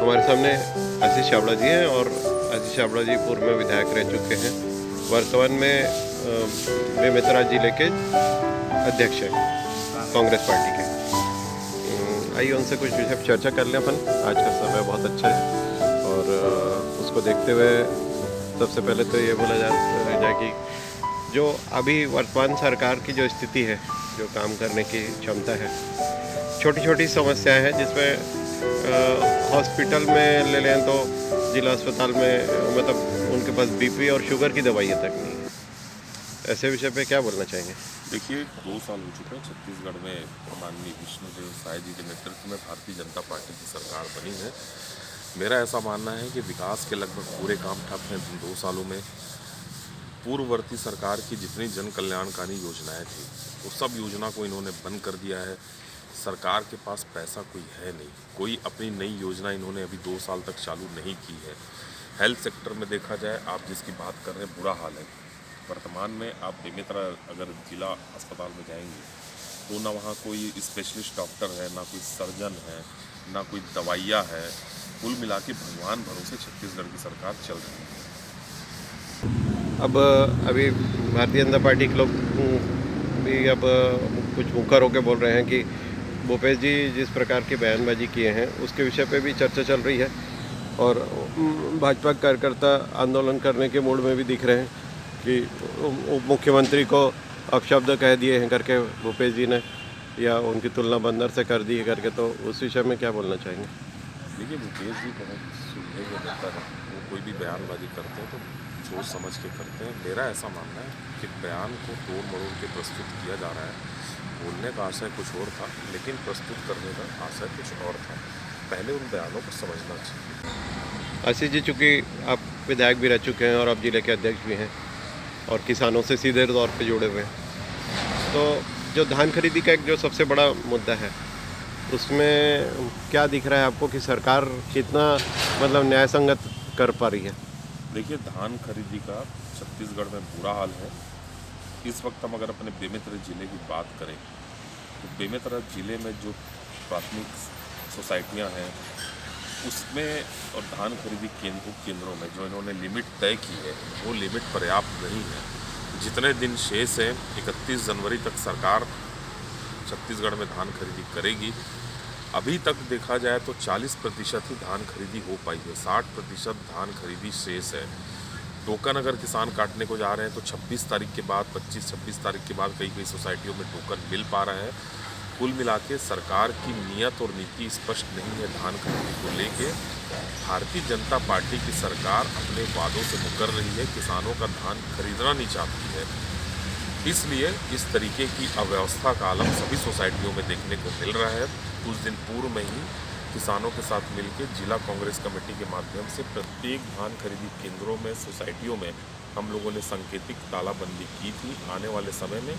हमारे सामने आशीष छाबड़ा जी हैं और आशीष छाबड़ा जी पूर्व में विधायक रह चुके हैं। वर्तमान में बेमेतरा जिले के अध्यक्ष हैं कांग्रेस पार्टी के। आइए उनसे कुछ विषय पर चर्चा कर लें अपन। आज का समय बहुत अच्छा है और उसको देखते हुए सबसे पहले तो ये बोला जाए कि जो अभी वर्तमान सरकार की जो स्थिति है, जो काम करने की क्षमता है, छोटी छोटी समस्याएं हैं जिसमें हॉस्पिटल में ले लें तो जिला अस्पताल में मतलब उनके पास बीपी और शुगर की दवाइयाँ तक नहीं है। ऐसे विषय पे क्या बोलना चाहेंगे? देखिए, 2 साल हो चुके हैं छत्तीसगढ़ में माननीय विष्णुदेव साय जी के नेतृत्व में भारतीय जनता पार्टी की सरकार बनी है। मेरा ऐसा मानना है कि विकास के लगभग पूरे काम ठप हैं 2 सालों में। पूर्ववर्ती सरकार की जितनी जन कल्याणकारी योजनाएं थी वो सब योजना को इन्होंने बंद कर दिया है। सरकार के पास पैसा कोई है नहीं, कोई अपनी नई योजना इन्होंने अभी 2 साल तक चालू नहीं की है। हेल्थ सेक्टर में देखा जाए, आप जिसकी बात कर रहे हैं, बुरा हाल है। वर्तमान में आप बेमेतरा अगर जिला अस्पताल में जाएंगे तो ना वहाँ कोई स्पेशलिस्ट डॉक्टर है, ना कोई सर्जन है, ना कोई दवाइयाँ है। कुल मिला के भगवान भरोसे छत्तीसगढ़ की सरकार चल रही है। अब अभी भारतीय जनता पार्टी के लोग भी अब कुछ मुखर होकर बोल रहे हैं कि भूपेश जी जिस प्रकार की बयानबाजी किए हैं उसके विषय पे भी चर्चा चल रही है और भाजपा कार्यकर्ता आंदोलन करने के मूड में भी दिख रहे हैं कि उप मुख्यमंत्री को अपशब्द कह दिए हैं करके भूपेश जी ने, या उनकी तुलना बंदर से कर दी है करके। तो उस विषय में क्या बोलना चाहेंगे? देखिए, भूपेश जी बहुत सुलझे हुए नेता हैं। वो कोई भी बयानबाजी करते हैं तो सोच समझ के करते हैं। मेरा ऐसा मानना है कि बयान को तोड़ मरोड़ के प्रस्तुत किया जा रहा है। बोलने का आशय कुछ और था, लेकिन प्रस्तुत करने का आशय कुछ और था। पहले उन बयानों को समझना चाहिए। आशीष जी, चूँकि आप विधायक भी रह चुके हैं और आप जिले के अध्यक्ष भी हैं और किसानों से सीधे तौर पे जुड़े हुए हैं, तो जो धान खरीदी का एक जो सबसे बड़ा मुद्दा है उसमें क्या दिख रहा है आपको कि सरकार कितना मतलब न्याय संगत कर पा रही है? देखिए, धान खरीदी का छत्तीसगढ़ में बुरा हाल है। इस वक्त हम अगर अपने बेमेतरा जिले की बात करें तो बेमेतरा जिले में जो प्राथमिक सोसाइटियां हैं उसमें और धान खरीदी केंद्रों में जो इन्होंने लिमिट तय की है वो लिमिट पर्याप्त नहीं है। जितने दिन शेष हैं, 31 जनवरी तक सरकार छत्तीसगढ़ में धान खरीदी करेगी। अभी तक देखा जाए तो 40% ही धान खरीदी हो पाई है, 60% धान खरीदी शेष है। टोकन अगर किसान काटने को जा रहे हैं तो 26 तारीख के बाद, 25-26 तारीख के बाद कई सोसाइटियों में टोकन मिल पा रहा है। कुल मिला के सरकार की नीयत और नीति स्पष्ट नहीं है धान खरीदी को लेके। भारतीय जनता पार्टी की सरकार अपने वादों से मुकर रही है, किसानों का धान खरीदना नहीं चाहती है। इसलिए इस तरीके की अव्यवस्था का आलम सभी सोसाइटियों में देखने को मिल रहा है। कुछ दिन पूर्व में ही किसानों के साथ मिलकर जिला कांग्रेस कमेटी के माध्यम से प्रत्येक धान खरीदी केंद्रों में, सोसाइटियों में हम लोगों ने सांकेतिक तालाबंदी की थी। आने वाले समय में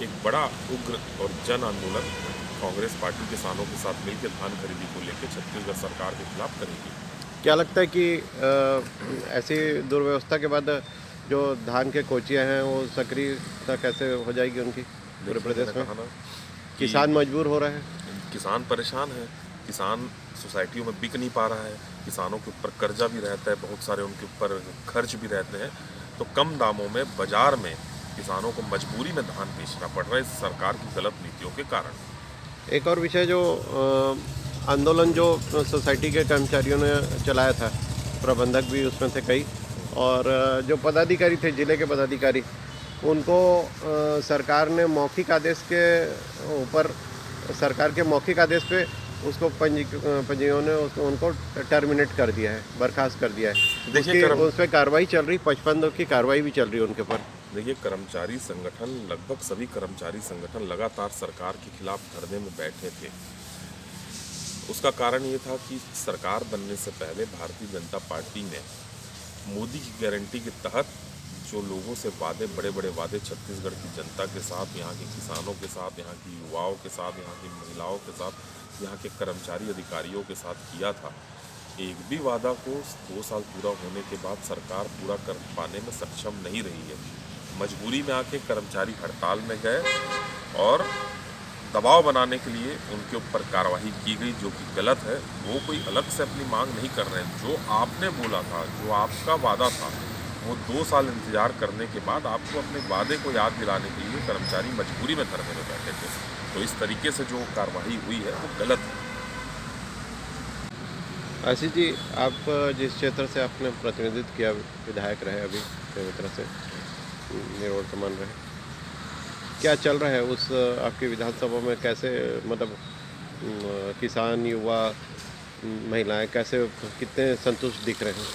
एक बड़ा उग्र और जन आंदोलन कांग्रेस पार्टी किसानों के साथ मिलकर धान खरीदी को लेकर छत्तीसगढ़ सरकार के खिलाफ करेगी। क्या लगता है कि ऐसी दुर्व्यवस्था के बाद जो धान के कोचियाँ हैं वो सक्रियता कैसे हो जाएगी उनकी पूरे प्रदेश में? किसान मजबूर हो रहे हैं, किसान परेशान है, किसान सोसाइटियों में बिक नहीं पा रहा है, किसानों के ऊपर कर्जा भी रहता है, बहुत सारे उनके ऊपर खर्च भी रहते हैं। तो कम दामों में बाजार में किसानों को मजबूरी में धान बेचना पड़ रहा है इस सरकार की गलत नीतियों के कारण। एक और विषय जो आंदोलन जो सोसाइटी के कर्मचारियों ने चलाया था, प्रबंधक भी उसमें थे कई, और जो पदाधिकारी थे, जिले के पदाधिकारी, उनको सरकार ने मौखिक आदेश के ऊपर, सरकार के मौखिक आदेश पे उसको पंजीयों ने उनको टर्मिनेट कर दिया है, बर्खास्त कर दिया है। देखिए, उस पर कार्रवाई चल रही, 55 दिन की कार्रवाई भी चल रही है उनके ऊपर। देखिए, कर्मचारी संगठन, लगभग सभी कर्मचारी संगठन लगातार सरकार के खिलाफ धरने में बैठे थे। उसका कारण ये था कि सरकार बनने से पहले भारतीय जनता पार्टी ने मोदी की गारंटी के तहत जो लोगों से वादे, बड़े बड़े वादे छत्तीसगढ़ की जनता के साथ, यहाँ के किसानों के साथ, यहाँ की युवाओं के साथ, यहाँ की महिलाओं के साथ, यहाँ के कर्मचारी अधिकारियों के साथ किया था, एक भी वादा को 2 साल पूरा होने के बाद सरकार पूरा कर पाने में सक्षम नहीं रही है। मजबूरी में आके कर्मचारी हड़ताल में गए और दबाव बनाने के लिए उनके ऊपर कार्रवाई की गई, जो कि गलत है। वो कोई अलग से अपनी मांग नहीं कर रहे हैं। जो आपने बोला था, जो आपका वादा था, वो 2 साल इंतजार करने के बाद आपको अपने वादे को याद दिलाने के लिए कर्मचारी मजबूरी में धरने में बैठे थे। तो इस तरीके से जो कार्रवाई हुई है वो गलत है। आशीष जी, आप जिस क्षेत्र से आपने प्रतिनिधित्व किया, विधायक रहे, अभी बेमेतरा से निवर्तमान रहे, क्या चल रहा है उस आपकी विधानसभा में? कैसे मतलब किसान, युवा, महिलाएं कैसे, कितने संतुष्ट दिख रहे हैं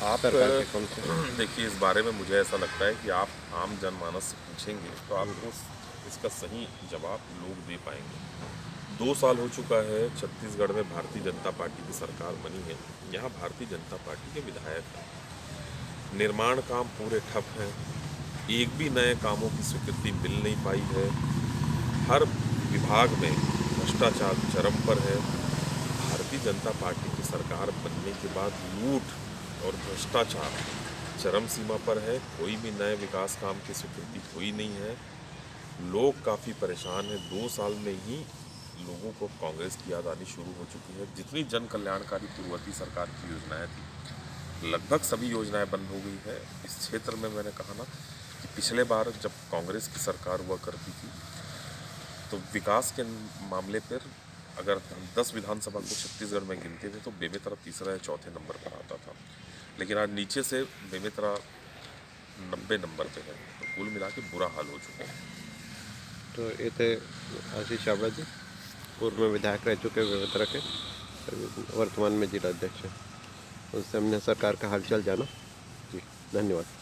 आप सरकार के काम से? देखिए, इस बारे में मुझे ऐसा लगता है कि आप आम जनमानस से पूछेंगे तो आपको इसका सही जवाब लोग दे पाएंगे। 2 साल हो चुका है छत्तीसगढ़ में भारतीय जनता पार्टी की सरकार बनी है। यहाँ भारतीय जनता पार्टी के विधायक हैं। निर्माण काम पूरे ठप हैं। एक भी नए कामों की स्वीकृति मिल नहीं पाई है। हर विभाग में भ्रष्टाचार चरम पर है। भारतीय जनता पार्टी की सरकार बनने के बाद लूट और भ्रष्टाचार चरम सीमा पर है। कोई भी नए विकास काम की स्वीकृति हुई नहीं है। लोग काफ़ी परेशान हैं। 2 साल में ही लोगों को कांग्रेस की याद आनी शुरू हो चुकी है। जितनी जन कल्याणकारी पूर्ववर्ती सरकार की योजनाएं थी, लगभग सभी योजनाएं बंद हो गई है। इस क्षेत्र में मैंने कहा ना कि पिछले बार जब कांग्रेस की सरकार हुआ करती थी, तो विकास के मामले पर अगर हम 10 विधानसभा को छत्तीसगढ़ में गिनते थे तो बेमेतरा तीसरा या चौथे नंबर पर आता था। लेकिन आज नीचे से बेमेतरा 90 नंबर पे है। तो कुल मिला के बुरा हाल हो चुका है। तो ये थे आशीष छाबड़ा जी, पूर्व में विधायक रह चुके बेमेतरा के, वर्तमान में जिला अध्यक्ष हैं। उनसे हमने सरकार का हालचाल जाना। जी, धन्यवाद।